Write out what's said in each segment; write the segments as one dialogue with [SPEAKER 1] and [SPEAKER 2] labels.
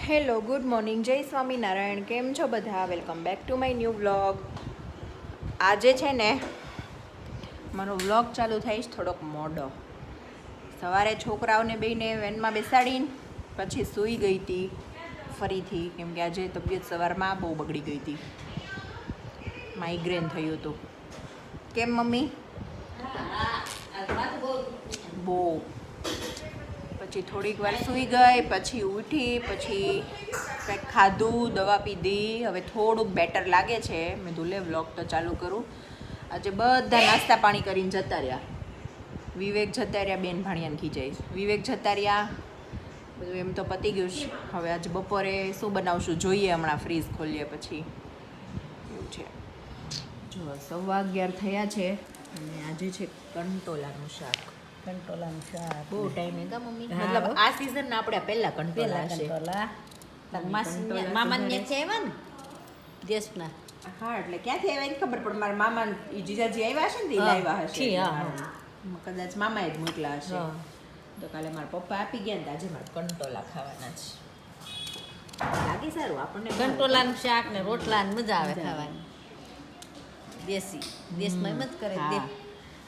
[SPEAKER 1] Hello good morning, જય સ્વામિનારાયણ. કેમ છો બધા? Welcome back to my new vlog. આજે છે ને મારો વ્લોગ ચાલુ થાય છે થોડોક મોડો. સવારે છોકરાઓને બેને વેનમાં બેસાડીને પછી સૂઈ ગઈ હતી ફરીથી, કેમ કે આજે તબિયત સવારમાં બહુ બગડી ગઈ હતી, માઇગ્રેન થયું હતું. કેમ મમ્મી? બહુ. પછી થોડીક વાર સૂઈ ગઈ, પછી ઉઠી, પછી કંઈક ખાધું, દવા પીધી. હવે થોડુંક બેટર લાગે છે. મેં ધૂલે વ્લોગ તો ચાલુ કરું. આજે બધા નાસ્તા પાણી કરીને જતા રહ્યા. વિવેક જતા રહ્યા, બેન ભાણિયાને ખીજાઈશ. વિવેક જતા રહ્યા, બધું એમ તો પતી ગયું છે. હવે આજે બપોરે શું બનાવશું જોઈએ, હમણાં ફ્રીઝ ખોલીએ પછી. એવું છે. જો 11:15 થયા છે અને આજે છે કંટોલાનું શાક.
[SPEAKER 2] કંટોલાનું શાક
[SPEAKER 1] બહુ ટાઈમ હતા મમ્મી,
[SPEAKER 2] હા,
[SPEAKER 1] મતલબ
[SPEAKER 2] હો.
[SPEAKER 1] આ સીઝનના આપણે પહેલા કંટોલા હશે.
[SPEAKER 2] કંટોલા
[SPEAKER 1] કંટોલા
[SPEAKER 2] મામાને
[SPEAKER 1] સુધારે.
[SPEAKER 2] છે એવા ને દેશના
[SPEAKER 1] હા, એટલે ક્યાંથી આવ્યા એને ખબર, પણ મારા મામા ઈ જીજાજી આવ્યા હશે ને તે
[SPEAKER 2] હા,
[SPEAKER 1] લાવ્યા હશે.
[SPEAKER 2] ઠી, હા,
[SPEAKER 1] હા. કદાચ મામાએ જ મોકલા હશે.
[SPEAKER 2] હા.
[SPEAKER 1] તો કાલે મારા પપ્પા આપી ગયા ને તો આજે મારે કંટોલા ખાવાના છે. લાગે સારું આપણને.
[SPEAKER 2] કંટોલાનું શાક ને રોટલા ને મજા આવે ખાવાની. દેશી દેશમાં એમ જ કરે
[SPEAKER 1] હા.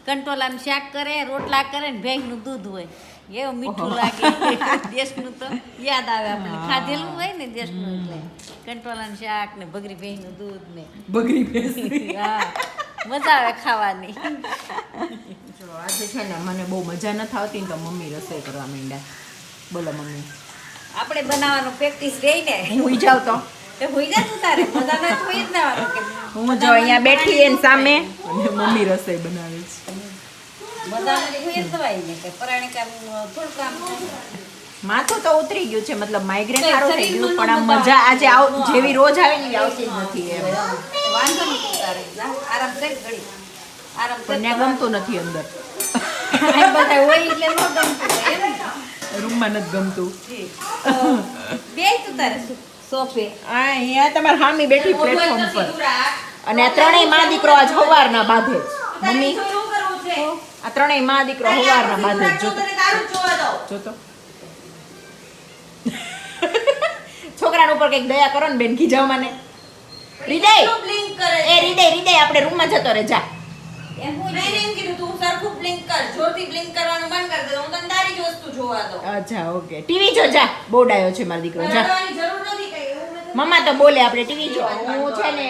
[SPEAKER 2] કંટોલાનું શાક કરે, રોટલા કરે ને ભેંસનું દૂધ હોય એવું મીઠું
[SPEAKER 1] ઓહો.
[SPEAKER 2] લાગે. દેશનું તો યાદ આવે આપણને,
[SPEAKER 1] હા.
[SPEAKER 2] ખાધેલું હોય ને દેશનું એટલે કંટોલાનું શાક ને ભગરી ભેંસનું દૂધ ને
[SPEAKER 1] બગડી બેસી.
[SPEAKER 2] હા મજા આવે ખાવાની.
[SPEAKER 1] જો આજે છે ને મને બહુ મજા નથી આવતી ને તો મમ્મી રસોઈ કરવા માંડ્યા. બોલો મમ્મી.
[SPEAKER 2] આપણે બનાવવાનું પ્રેક્ટિસ રહી ને
[SPEAKER 1] હું જાઉં તો
[SPEAKER 2] તે હોઈ જા તું તારે બધાને તો હોઈ જ જવાનું કે
[SPEAKER 1] હું જો અહીંયા બેઠી એની સામે અને મમ્મી રસોઈ બનાવે છે.
[SPEAKER 2] બધાને હોઈ જ જવાય ને કે પરાણે કામ થોડું કામ થાય.
[SPEAKER 1] માથું તો ઉતરી ગયું છે, મતલબ માઇગ્રેન
[SPEAKER 2] કઈ
[SPEAKER 1] સારું થઈ
[SPEAKER 2] શરીરમાં
[SPEAKER 1] ગયું, પણ આ
[SPEAKER 2] મજા
[SPEAKER 1] મજા આજે
[SPEAKER 2] આવતી નથી.
[SPEAKER 1] જેવી રોજ આવે ને એવી આવતી જ નથી એમ.
[SPEAKER 2] વાંધો નહીં તારે જા આરામ કરી ઘડી આરામ
[SPEAKER 1] પણ
[SPEAKER 2] કરી
[SPEAKER 1] ત્યાં ગમતું નથી અંદર,
[SPEAKER 2] બધા હોય એટલે ન ગમતું હોય એમ ને.
[SPEAKER 1] રૂમમાં નથી ગમતું.
[SPEAKER 2] બેય તું તારે સોફે
[SPEAKER 1] આ અહીંયા તમારી હામી બેઠી પ્લેટફોર્મ પર અને આ ત્રણેય માં દીકરો આજ સવારના બાંધે છે. મમ્મી આ ત્રણેય માં દીકરો સવારના બાંધે છે. જોતો છોકરાના ઉપર કઈક દયા કરો ને બેન, ખીજાવ મને. હૃદય એ હૃદય આપણે રૂમમાં જતો રહે જા.
[SPEAKER 2] એમ હું
[SPEAKER 3] મેં એમ કીધું તું સરખું બ્લિંક કર, જોરથી બ્લિંક કરવાનું બંધ કર દે, હું તને તારી જ વસ્તુ જોવા દઉં.
[SPEAKER 1] અચ્છા ઓકે, ટીવી જો જા. બોડાયો છે મારો દીકરો, જા.
[SPEAKER 3] રડવાની જરૂર નથી કઈ, એવું મેં તને
[SPEAKER 1] મમ્મા તો બોલે આપણે ટીવી જો. હું છે ને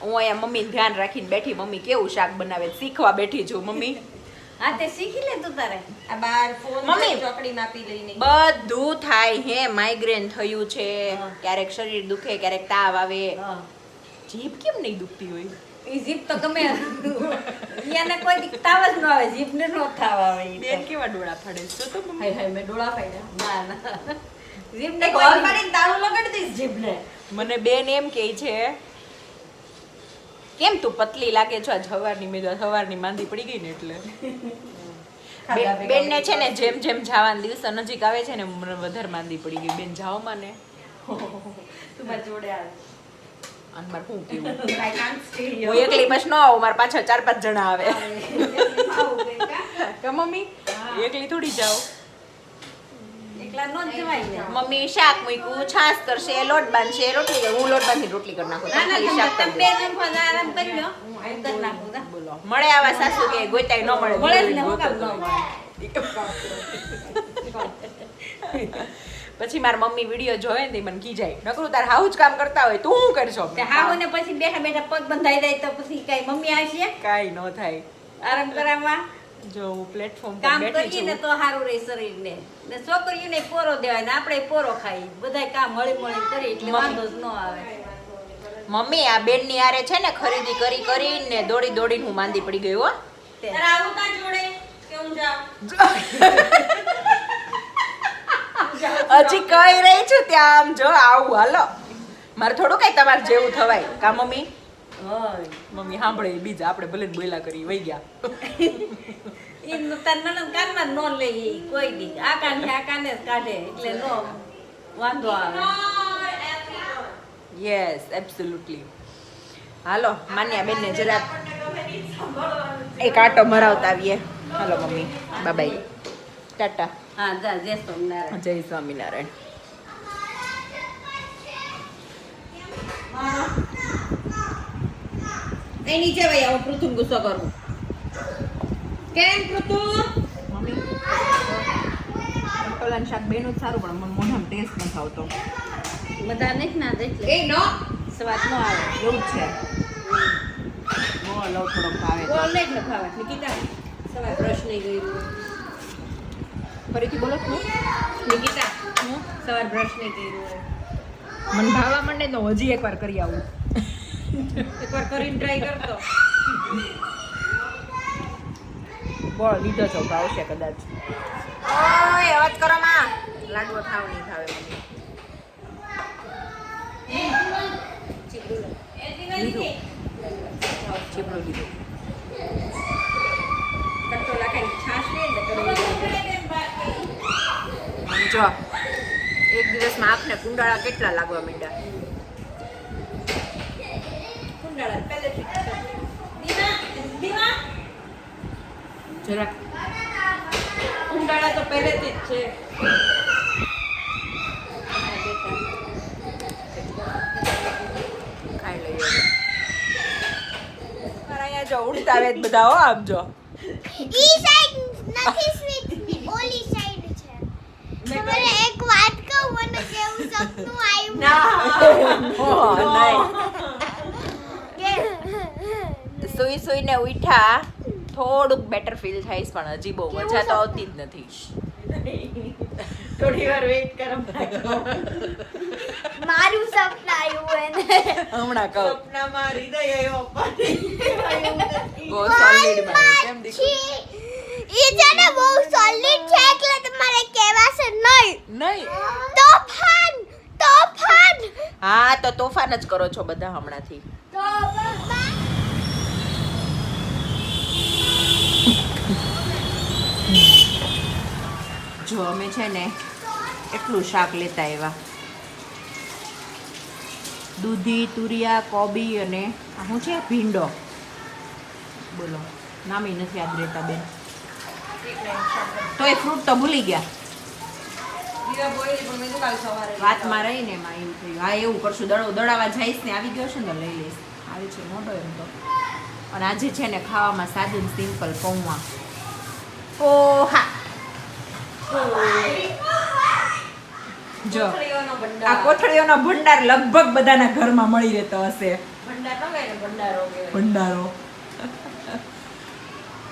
[SPEAKER 1] હું અહીંયા મમ્મીને ધ્યાન રાખીને બેઠી. મમ્મી કેવું શાક બનાવે છે, શીખવા બેઠી છું મમ્મી.
[SPEAKER 2] હા તે શીખી લે તું તારે
[SPEAKER 3] આ બાર ફોન
[SPEAKER 1] મમ્મી.
[SPEAKER 3] ચોકડી માપી લઈને
[SPEAKER 1] બધું થાય હે. માઇગ્રેન થયું છે,
[SPEAKER 2] હા.
[SPEAKER 1] ક્યારેક શરીર દુખે, ક્યારેક તાવ આવે.
[SPEAKER 2] હા
[SPEAKER 1] જીભ કેમ નહીં દુખતી હોય?
[SPEAKER 2] ઈ જીભ તો ગમે ઈયાને કોઈ દી તાવ જ ન આવે, જીભને નો થાવ આવે ઈ
[SPEAKER 1] બેન
[SPEAKER 2] તો.
[SPEAKER 1] કેવા ડોળા ફાડે છે, જો તો મમ્મી.
[SPEAKER 2] હાય હાય મેં ડોળા ફાડ્યા ના ના જીભને
[SPEAKER 3] એક
[SPEAKER 2] કોઈ
[SPEAKER 3] હોલ
[SPEAKER 2] દી-
[SPEAKER 3] પાડીને તાળું લગાડી દઈશ જીભને.
[SPEAKER 1] મને બેન એમ કહે છે, કેમ તું પતલી લાગે છો? આજ સવારની માંદી પડી ગઈ ને એટલે. બેન ને છે ને જેમ જેમ જવાના દિવસો નજીક આવે છે ને મને વધારે માંદી પડી ગઈ. બેન જાઓ મને.
[SPEAKER 3] તું મારી જોડે આવ.
[SPEAKER 1] અને મારે શું કેવું?
[SPEAKER 3] I can't stay here.
[SPEAKER 1] હું એકલી બસ ન આવું, મારા પાછળ 4-5 જણા આવે.
[SPEAKER 3] આવું કઈ કા?
[SPEAKER 1] કે મમ્મી એકલી થોડી જાઓ.
[SPEAKER 2] એકલા નો જ જવાય ને.
[SPEAKER 1] મમ્મી શાક મૂક્યું, છાશ કરશે, લોટ બાંધશે, રોટલી કર. હું લોટ બાંધી રોટલી કરી નાખું.
[SPEAKER 2] ના
[SPEAKER 1] તમે
[SPEAKER 2] ના
[SPEAKER 1] ખાલી શાક
[SPEAKER 2] તમે
[SPEAKER 1] કરી
[SPEAKER 2] બે
[SPEAKER 1] દો.
[SPEAKER 2] નંબર આરામ કરી લો હું કરી નાખું જા.
[SPEAKER 1] બોલો મળે આવા સાસુ કે ગોતાય ન મળે?
[SPEAKER 2] મળે જ ને, હું
[SPEAKER 1] ગોતો
[SPEAKER 2] કામ
[SPEAKER 1] તો.
[SPEAKER 2] ન
[SPEAKER 1] પછી મારા મમ્મી વિડીયો જોવે ને તે મને કીજાય, નકરું તાર હાઉ જ કામ કરતા હોય તું શું કરશો?
[SPEAKER 2] તે હાવ ને પછી બેઠા બેઠા પગ બંધાઈ જાય તો પછી કઈ મમ્મી આવશે
[SPEAKER 1] કાઈ ન થાય.
[SPEAKER 2] આરામ કરાવવા.
[SPEAKER 1] જો હું પ્લેટફોર્મ પર
[SPEAKER 2] કામ
[SPEAKER 1] બેઠી
[SPEAKER 2] કરીએ ને
[SPEAKER 1] છું.
[SPEAKER 2] તો સારું રહે શરીરને ને છોકરીઓને પોરો દેવાય ને આપણે પોરો ખાઈ બધાય કામ હળી મળી કરી એટલે વાંધો જ ન આવે.
[SPEAKER 1] મમ્મી આ બેનની હારે છે ને ખરીદી કરી કરીને દોડી દોડીને હું માંદી પડી ગઈ હો.
[SPEAKER 2] તે
[SPEAKER 3] તારે આવું કાં જોડે કે હું જાઉં?
[SPEAKER 1] હજી કઈ રહી છું ત્યાં. આમ જો આવું હાલો, મારે થોડું કઈ તમારે જેવું થવાય કા મમ્મી?
[SPEAKER 2] હોય
[SPEAKER 1] મમ્મી સાંભળે ઈ બીજા, આપણે ભલે જ બોલા કરી વઈ ગયા.
[SPEAKER 2] ઈ તાર નણંદ કાનમાં નો લે ઈ કોઈ દી આ કાન છે આ કાને જ કાઢે એટલે નો વાંધો આવે.
[SPEAKER 1] Yes absolutely. હાલો માન્યા બેનને જરા એક આટો મરાવતા આવીએ. હાલો મમ્મી બાય બાય ટાટા.
[SPEAKER 2] હા જા જય સ્વામિનારાયણ.
[SPEAKER 1] જય સ્વામિનારાયણ.
[SPEAKER 3] એ નીચે ભાઈ આવો પૃથુમ ગુસ્સો કરવું કેમ પૃથુમ
[SPEAKER 1] મમ્મી કંટોલાનું શાક બેનું જ સારું પણ મને મોઢામાં ટેસ્ટ નથી આવતો
[SPEAKER 2] બધા નથી ના એટલે
[SPEAKER 3] એ નો
[SPEAKER 1] સ્વાદ ન આવે એવું જ છે નો લવ થોડોક ભાવે તો.
[SPEAKER 3] બોલ ને ખાવા નિકિતા સવારે બ્રશ નહીં કર્યું
[SPEAKER 1] ફરીથી બોલો છું
[SPEAKER 3] નિકિતા સવારે બ્રશ નહીં કર્યું
[SPEAKER 1] મને ભાવવા માંડે તો હજી એકવાર કરી આવું
[SPEAKER 3] એકવાર કરીને ટ્રાય કરતો
[SPEAKER 1] બોલ લીધો છો ભાવશે કદાચ
[SPEAKER 3] ઓય અવાજ કરો માં લાડવો ખાવ નહીં ખાવે
[SPEAKER 1] લીધું ચીપડું લીધું
[SPEAKER 3] કંટોલા ખાઈ છાશ લે ને
[SPEAKER 1] જો એક દિવસમાં આંખને કુંડાળા કેટલા લાગવા માંડ્યા
[SPEAKER 3] કુંડાળા પહેલેથી દીવા દીવા
[SPEAKER 1] જરાક
[SPEAKER 3] કુંડાળા તો પહેલેથી જ છે
[SPEAKER 1] ખાઈ લઈએ હવે. મારા અહીંયા જો ઉડતા આવે જ બધા હો આમ જો
[SPEAKER 4] ઈ સાઈડ નથી સ્વીટ ઓલી સાઈડ છે તમારે એક વાત કહું મને કેવું સપનું આવ્યું કે
[SPEAKER 1] સુઈ સુઈને ઉઠ્યા થોડુંક બેટર ફીલ થાય છે, પણ હજી બહુ મજા તો આવતી જ નથી.
[SPEAKER 3] થોડી વાર વેઇટ કરો
[SPEAKER 4] મારું સપનું આવ્યું એને
[SPEAKER 1] હમણાં કહું
[SPEAKER 3] સપનામાં હૃદય આવ્યો પાટી
[SPEAKER 1] બહુ સોલિડ માં કેમ દીકરી
[SPEAKER 4] ઈ છે ને બહુ સોલિડ છે એટલે તમારે કહેવાશે નહીં
[SPEAKER 1] નહીં
[SPEAKER 4] તોફાન તોફાન
[SPEAKER 1] હા તો તોફાન જ કરો છો બધા હમણાંથી.
[SPEAKER 4] તોફાન
[SPEAKER 1] જો અમે છે ને એટલું શાક લેતા આવ્યા, દૂધી, તુરિયા, કોબી અને આ શું છે ભીંડો, બોલો નામી નથી યાદ રહેતા બેન, તો એ ફ્રૂટ તો ભૂલી ગયા.
[SPEAKER 3] દીવા બોલી પણ મેં તો કાલ સવારે
[SPEAKER 1] વાતમાં રહીને એમાં એવું થયું. હા એવું કરશું, દળાવા જઈશ ને આવી ગયો છે ને તો લઈ લઈશ. આવી છે મોટો એમ તો. અને આજે છે ને ખાવામાં સાદું સિમ્પલ પૌવા પોહા. જો
[SPEAKER 3] કોથળીઓનો
[SPEAKER 1] આ
[SPEAKER 3] ભંડાર
[SPEAKER 1] કોથળીઓનો ભંડાર લગભગ બધાના ઘરમાં મળી રહેતો હશે.
[SPEAKER 3] ભંડાર ન કહેવાય ને ભંડારો કહેવાય
[SPEAKER 1] ભંડારો.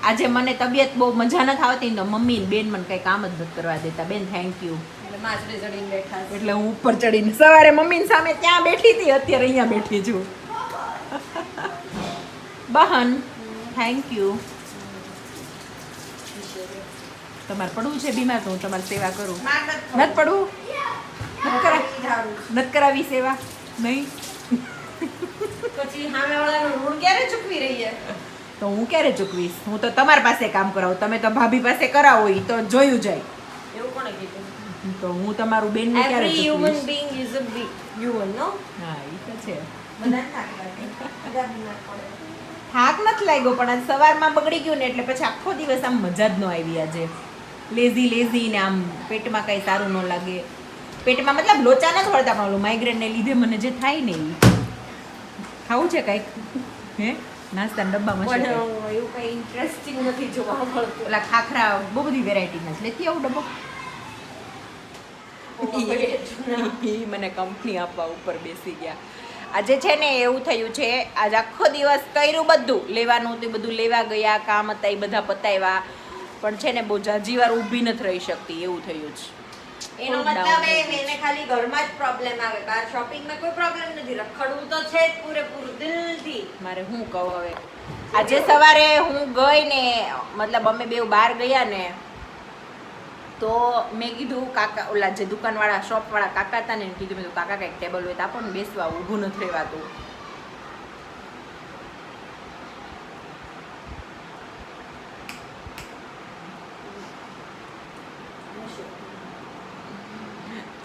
[SPEAKER 1] આજે મને તબિયત બહુ મજા નથી આવતી ને તો મમ્મી ને બેન મને કઈ કામ જ નથી કરવા દેતા. બેન થેન્ક યુ.
[SPEAKER 3] એટલે માછલી ચડીને બેઠા છે
[SPEAKER 1] એટલે હું ઉપર ચડીને સવારે મમ્મીની સામે ત્યાં બેઠી હતી, અત્યારે અહીંયા બેઠી છું. બહન થેન્ક યુ. તમારે પડવું છે બીમાર તો હું તમારી સેવા કરું. નથી પડવું? નથી કરાવી સેવા? નહીં
[SPEAKER 3] પછી સામેવાળાનું ઋણ ક્યારે ચૂકવી રહી છે
[SPEAKER 1] તો હું ક્યારે ચૂકવીશ? હું તો તમારી પાસે કામ કરાવું, તમે તો ભાભી પાસે કરાવો ઈ તો જોયું જાય.
[SPEAKER 3] એવું કોણે કીધું
[SPEAKER 1] તો હું તમારું બેનનું ક્યારે
[SPEAKER 3] every human
[SPEAKER 1] ચૂકવીશ?
[SPEAKER 3] being is a big human no
[SPEAKER 1] હા ઈ તો છે.
[SPEAKER 3] બધાને થાક લાગે બધા બીમાર પડે
[SPEAKER 1] થાક નથી લાગ્યો પણ આજ સવારમાં બગડી ગયું ને એટલે પછી આખો દિવસ આમ મજા જ ન આવી. આજે લેઝી ને આમ પેટમાં કાંઈ સારું ન લાગે. પેટમાં મતલબ લોચા નથી વળતા પણ ઓલું માઇગ્રેનને લીધે મને જે થાય ને ઈ ખાવું છે કાંઈક હે નાસ્તાના ડબ્બામાં છે
[SPEAKER 3] પણ
[SPEAKER 1] કાંઈક?
[SPEAKER 3] એવું કઈ ઇન્ટરેસ્ટિંગ નથી જોવા મળતું
[SPEAKER 1] ઓલા ખાખરા બહુ બધી વેરાયટીના છે, લેતી આવું ડબ્બો. ઈ મને કંપની આપવા ઉપર બેસી ગયા. આજે છે ને એવું થયું છે, આજ આખો દિવસ કર્યું બધું લેવાનું હતું, બધું લેવા ગયા, કામ હતા એ બધા પતાવ્યા, પણ છે ને બહુ જાજી વાર ઊભી નથી રહી શકતી એવું થયું છે.
[SPEAKER 3] એનો
[SPEAKER 1] Down
[SPEAKER 3] મતલબ
[SPEAKER 1] થઈ
[SPEAKER 3] એમ એને ખાલી ઘરમાં જ પ્રોબ્લેમ આવે, બહાર શોપિંગમાં કોઈ પ્રોબ્લેમ નથી, રખડવું તો છે જ પૂરેપૂરું દિલથી.
[SPEAKER 1] મારે શું કહું હવે. આજે સવારે હું ગઈ ને મતલબ અમે બે બહાર ગયા ને તો મેં કીધું કાકા ઓલા જે દુકાનવાળા શોપવાળા કાકા હતા ને એને કીધું મેં કીધું કાકા કંઈક ટેબલ હોય તો આપો ને બેસવા, ઊભું નથી રહેવાતું.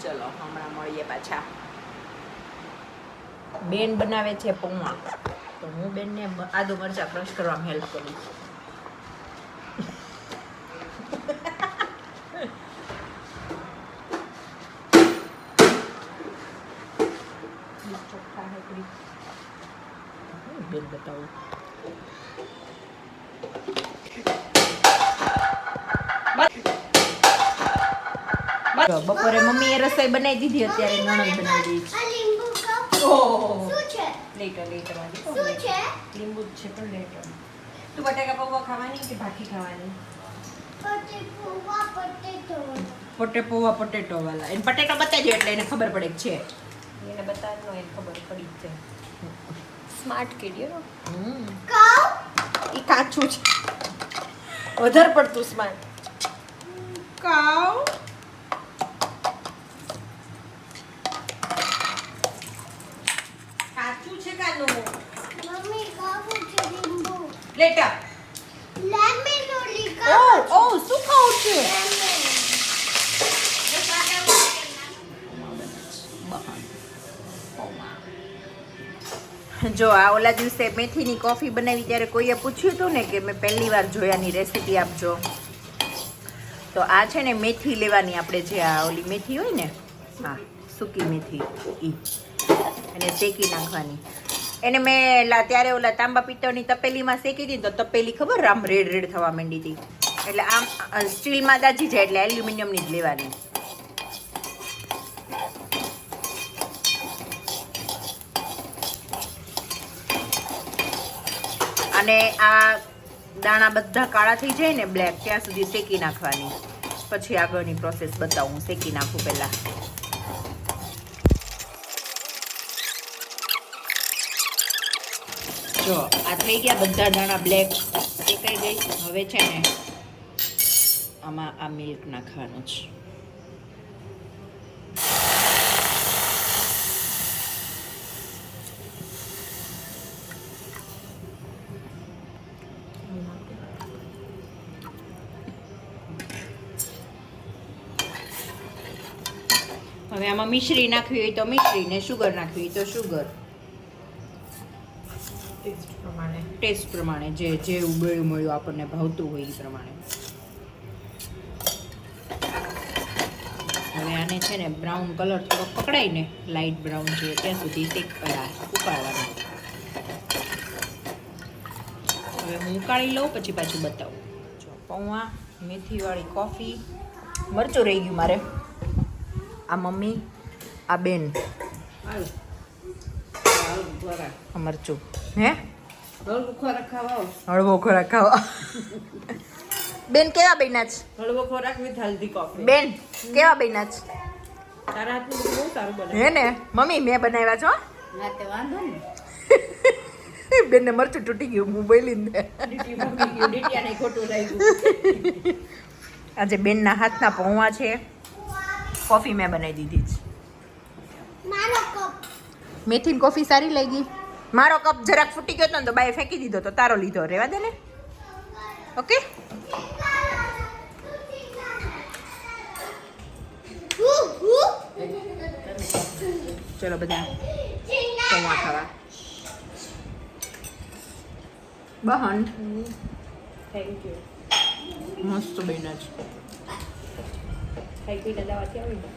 [SPEAKER 1] ચલો હમણાં મળીએ પાછા. બેન બનાવે છે પૌવા તો હું બેનને આદુ મરચાં ક્રશ કરવામાં હેલ્પ કરું. બેન બતાવું બપોરે મમ્મીએ રસોઈ બનાવી દીધી, અત્યારે નણંદ બનાવી દીધી.
[SPEAKER 4] આ લીંબુ કપ
[SPEAKER 1] ઓહો
[SPEAKER 4] શું છે?
[SPEAKER 1] લેટર
[SPEAKER 4] શું છે?
[SPEAKER 1] લીંબુ જ છે પણ લેટર.
[SPEAKER 3] તું બટાકા પૌવા ખાવાની કે ભાખી ખાવાની?
[SPEAKER 1] પૌવા પોટેટો વાળા. એને પટેટો બતાવજો એટલે એને ખબર પડે કે છે.
[SPEAKER 3] એને બતાવનો એને ખબર પડી જ જાય. Smart kid you know.
[SPEAKER 4] કાવ
[SPEAKER 3] ઈ કાચું છે. વધારે પડતું સ્માર્ટ.
[SPEAKER 1] કાવ
[SPEAKER 3] કાચું છે કાનું.
[SPEAKER 4] મમ્મી કાવું છે લીંબુ
[SPEAKER 1] લેટર.
[SPEAKER 4] લેમન ઓલી
[SPEAKER 1] ઓ
[SPEAKER 4] કાવ
[SPEAKER 1] ઓ શું ખાવું છે? જો આ ઓલા દિવસે મેથીની કોફી બનાવી ત્યારે કોઈએ પૂછ્યું હતું ને કે મેં પહેલી વાર જોયાની રેસીપી આપજો. તો આ છે ને મેથી લેવાની, આપણે જે આ ઓલી મેથી હોય ને, હા સૂકી મેથી, ઈ અને શેકી નાખવાની. એને મેં ત્યારે ઓલા તાંબા પિત્તળની તપેલીમાં શેકી હતી તો તપેલી ખબર આમ રેડ રેડ થવા માંડી હતી. એટલે આમ સ્ટીલમાં દાજી જાય એટલે એલ્યુમિનિયમની જ લેવાની. અને આ દાણા બધા કાળા થઈ જાય ને બ્લેક, ત્યાં સુધી શેકી નાખવાની. પછી આગળની પ્રોસેસ બતાવું, શેકી નાખું પહેલા. જો આ થઈ ગયા બધા દાણા બ્લેક, શેકાઈ ગઈ. હવે છે ને આમાં આ મિલ્ક નાખવાનું છે. હવે આમાં મિશ્રી નાખવી હોય તો મિશ્રી ને શુગર નાખવી હોય તો શુગર, ટેસ્ટ પ્રમાણે જે જે ઉબળ્યું મળ્યું આપણને ભાવતું હોય એ પ્રમાણે. હવે આને છે ને બ્રાઉન કલર થોડો પકડાય ને, લાઇટ બ્રાઉન છે ત્યાં સુધી ઉકાળવાનું. હવે હું ઉકાળી લઉં પછી પાછું બતાવું. જો પૌવા, મેથીવાળી કોફી, મરચું રહી ગયું મારે. આ મમ્મી, આ બેન, આ મરચું. હે હળવો ખોરાક ખાવા. બેન કેવા બન્યા છે?
[SPEAKER 2] હળવો ખોરાક વિથ હલ્દી કોફી.
[SPEAKER 1] બેન કેવા બન્યા છે?
[SPEAKER 2] તારા હાથનું બધું બહુ સારું બને.
[SPEAKER 1] હે ને મમ્મી મેં બનાવ્યા છો.
[SPEAKER 2] ના તે વાંધો ને.
[SPEAKER 1] બેનને મરચું તૂટી ગયું, હું બોલીને.
[SPEAKER 2] ડીટીયાને ખોટું લાગ્યું.
[SPEAKER 1] આજે બેનના હાથના પૌવા છે. કોફી મેં બનાવી દીધી છે.
[SPEAKER 4] મારો કપ
[SPEAKER 1] મેથીની કોફી સારી લાગી. મારો કપ જરાક ફૂટી ગયો હતો ને તો બાએ ફેંકી દીધો, તો તારો લીધો. રહેવા દે ને. ઓકે. ચલો બધા પૌવા ખાવા. બહન
[SPEAKER 2] થેન્ક યુ.
[SPEAKER 1] મસ્ત બન્યા છે.
[SPEAKER 2] ખાઈ પીને દવાથી આવી ને.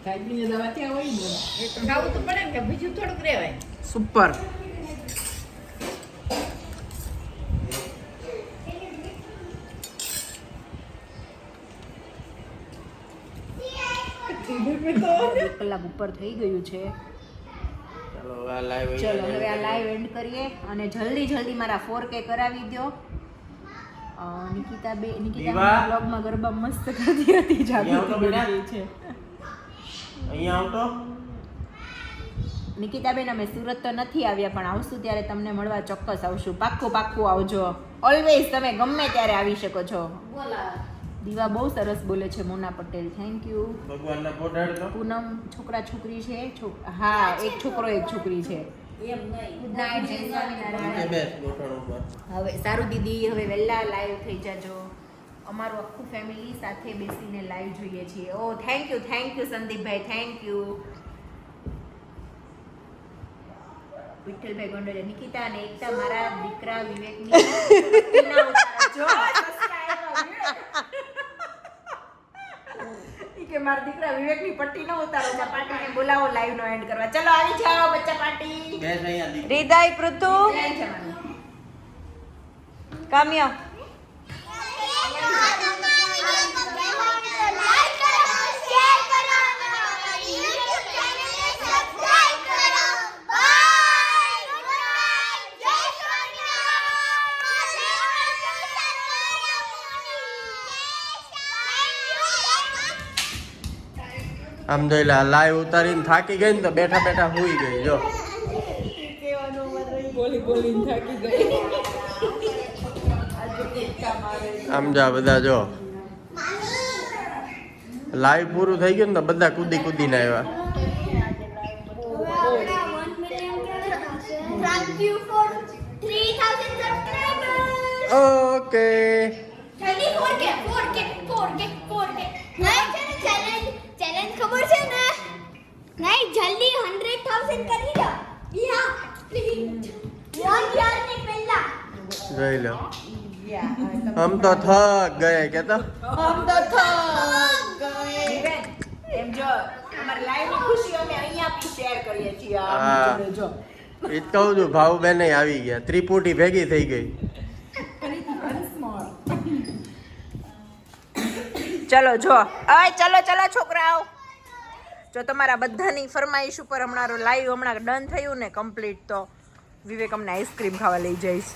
[SPEAKER 2] ખાઈ પીને દવાથી આવી ને. એ તો ખાવું તો પડે ને, કે બીજું થોડુંક રહેવાય.
[SPEAKER 1] સુપર. એક કલાક ઉપર થઈ ગયું છે. ચલો હવે આ લાઈવ એન્ડ કરીએ અને જલ્દી મારા 4K કરાવી દો. નિકિતા બ્લોગમાં ગરબા મસ્ત કરતી હતી, જાગૃતિ બની છે.
[SPEAKER 5] અહીંયા આવતો
[SPEAKER 1] નિકિતાબેન અમે સુરત તો નથી આવ્યા, પણ આવશું ત્યારે તમને મળવા ચોક્કસ આવશું. પાક્કું આવજો. ઓલવેઝ તમે ગમે ત્યારે આવી શકો છો. દીવા બહુ સરસ બોલે છે. મોના પટેલ થેન્ક યુ.
[SPEAKER 5] ભગવાનના ફોટા તો
[SPEAKER 1] પૂનમ છોકરા છોકરી છે. હા એક છોકરો એક છોકરી છે.
[SPEAKER 2] એમ નહીં.
[SPEAKER 1] ગુડ નાઇટ, જય સ્વામિનારાયણ.
[SPEAKER 5] બેસ ગોઠણ ઉપર
[SPEAKER 1] હવે સારું દીદી, હવે વહેલા લાઈવ થઈ જાજો. અમારું આખું ફેમિલી સાથે બેસીને લાઈવ જોઈએ છીએ. ઓ થેન્ક યુ સંદીપભાઈ, થેન્ક યુ. વિઠ્ઠલભાઈ ગોંડલિયા, નિકિતા અને એકતા મારા દીકરા વિવેકની જો કે મારા દીકરા વિવેકની પટ્ટી ન ઉતારો બચ્ચા પાર્ટીને બોલાવો લાઈવ નો એન્ડ કરવા. ચલો આવી જાઓ બચ્ચા પાર્ટી.
[SPEAKER 5] ગેસ અહીંયા દીકરી.
[SPEAKER 1] હૃદય પૃથુ કામ્યા
[SPEAKER 5] આમ જોઈ લે લાઈવ ઉતારીને થાકી ગઈ ને તો બેઠા બેઠા હુઈ ગઈ જો. આમ જા બધા જો લાઈવ પૂરું થઈ ગયું ને તો બધા કૂદી કૂદીને આવ્યા.
[SPEAKER 4] Thank you for 3000 subscribers.
[SPEAKER 5] Okay
[SPEAKER 4] જલ્દી 4K. નહીં ચેલેન્જ ખબર છે ને? નહીં જલ્દી 100,000 કરી દો. યા પ્લીઝ 1 યર ને પહેલા.
[SPEAKER 5] જોઈ લો આમ તો થક ગયે કે તો
[SPEAKER 1] એમ જો અમારી લાઈવ ની ખુશી અમે અહીંયા બી શેર કરીએ છીએ આ
[SPEAKER 5] હા.
[SPEAKER 1] જોડે જો
[SPEAKER 5] ઈ જ કહું છું ભાવબેન આવી ગયા ત્રિપુટી ભેગી થઈ ગઈ.
[SPEAKER 1] ચલો જો ચલો છોકરાઓ જો તમારા બધાની ફરમાઈશ ઉપર હમણાં લાઈવ હમણાં ડન થયું ને કમ્પ્લીટ તો વિવેક અમને આઈસ્ક્રીમ ખાવા લઈ જઈશ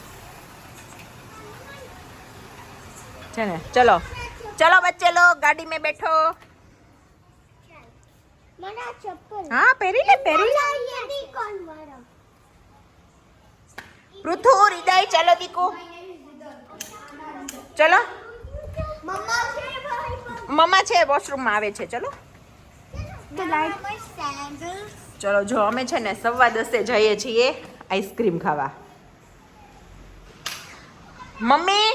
[SPEAKER 1] છે ને. ચલો બચ્ચે લો ગાડી में बैठो.
[SPEAKER 4] મને આ ચપ્પલ
[SPEAKER 1] હા પહેરી લે
[SPEAKER 4] કોણ વાળો?
[SPEAKER 1] પૃથુ હૃદય ચલો દીકુ ચલો
[SPEAKER 4] મમ્મા છે ભાઈ
[SPEAKER 1] મમ્મા છે વોશરૂમમાં આવે છે. ચલો
[SPEAKER 4] The light my sandals.
[SPEAKER 1] ચલો જો અમે છે ને 10:15 જઈએ છીએ આઈસ્ક્રીમ ખાવા. મમ્મી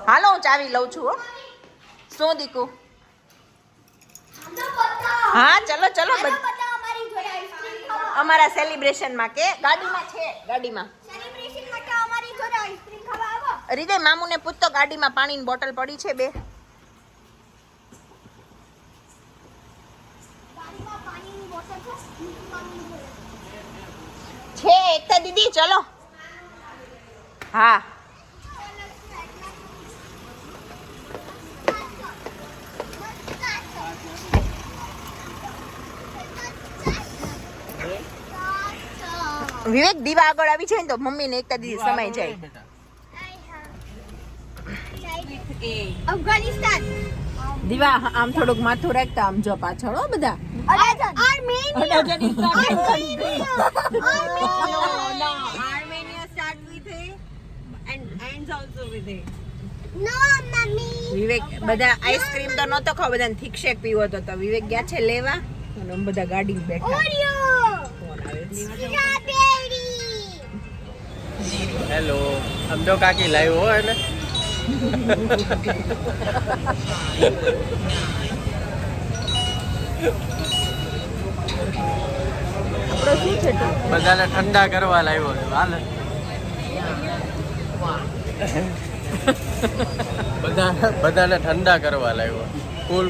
[SPEAKER 1] હાલો હું ચાવી લઉં છું હો. શું દીકુ? હા ચલો
[SPEAKER 4] અમારી જોડે આઈસ્ક્રીમ ખાવા.
[SPEAKER 1] અમારા સેલિબ્રેશનમાં કે ગાડીમાં છે ગાડીમાં.
[SPEAKER 4] સેલિબ્રેશન માટે અમારી જોડે આઈસ્ક્રીમ ખાવા આવો.
[SPEAKER 1] હૃદય મામુને પૂછતો ગાડીમાં પાણીની બોટલ પડી છે 2.
[SPEAKER 4] ગાડીમાં પાણીની બોટલ છે. મમ્મી જોડે.
[SPEAKER 1] છે એકતા દીદી ચલો. હા વિવેક દીવા આગળ આવી જાય ને તો મમ્મીને એકતા દીદી સમય જાય.
[SPEAKER 4] અફઘાનિસ્તાન.
[SPEAKER 1] દીવા આમ થોડુંક માથું રાખતા આમ જો પાછળ હો બધા.
[SPEAKER 4] Armenia.
[SPEAKER 2] Armenia start with A and ends also with A.
[SPEAKER 4] No mummy.
[SPEAKER 1] Vivek બધા આઈસ્ક્રીમ તો નહોતો ખાવ બધાને થીક શેક પીવો તો વિવેક ગયા છે લેવા અને અમે બધા ગાડી બેઠા.
[SPEAKER 4] ઓરિયો.
[SPEAKER 1] ફોન આવે છે.
[SPEAKER 4] સ્ટ્રોબેરી.
[SPEAKER 5] હેલો આમ જો કાકી લાઈવ હોય ને બધાને ઠંડા કરવા લાવ્યો છે હાલ બધાને ઠંડા કરવા લાવ્યો કુલ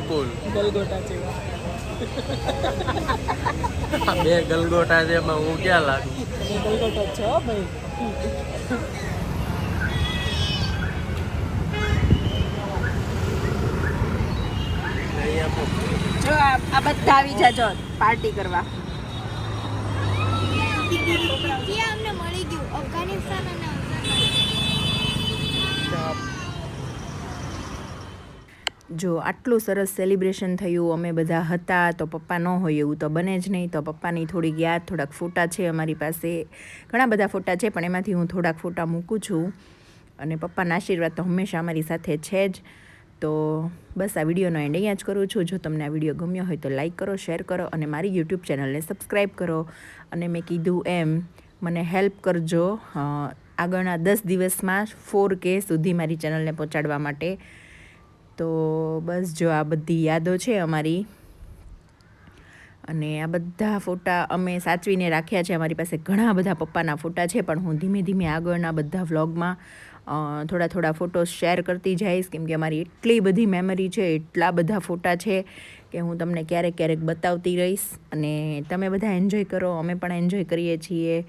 [SPEAKER 5] આ 2 ગલગોટા છે એમાં હું ક્યાં લાગુ
[SPEAKER 1] જો આ બધા આવી જાજો પાર્ટી કરવા.
[SPEAKER 4] ત્યાં અમને મળી ગયું અફઘાનિસ્તાન અને
[SPEAKER 1] જો આટલું સરસ સેલિબ્રેશન થયું અમે બધા હતા તો પપ્પા ન હોય એવું તો બને જ નહીં. તો પપ્પાની થોડીક યાદ થોડાક ફોટા છે અમારી પાસે ઘણા બધા ફોટા છે પણ એમાંથી હું થોડાક ફોટા મૂકું છું અને પપ્પાના આશીર્વાદ તો હંમેશા અમારી સાથે છે જ. તો બસ આ વિડીયોનો એન્ડ અહીંયા જ કરું છું. જો તમને આ વિડીયો ગમ્યો હોય તો લાઈક કરો, શેર કરો અને મારી યુટ્યુબ ચેનલને સબસ્ક્રાઈબ કરો અને મેં કીધું એમ મને હેલ્પ કરજો આગળના 10 દિવસમાં 4K સુધી મારી ચેનલને પહોંચાડવા માટે. તો બસ જો આ બધી યાદો છે અમારી અને આ બધા ફોટા અમે સાચવીને રાખ્યા છે. અમારી પાસે ઘણા બધા પપ્પાના ફોટા છે પણ હું ધીમે ધીમે આગળના બધા વ્લોગમાં થોડા થોડા ફોટોસ શેર કરતી જઈશ, કેમ કે અમારી એટલી બધી મેમરી છે, એટલા બધા ફોટા છે કે હું તમને ક્યારેક ક્યારેક બતાવતી રહીશ. અને તમે બધા એન્જોય કરો, અમે પણ એન્જોય કરીએ છીએ.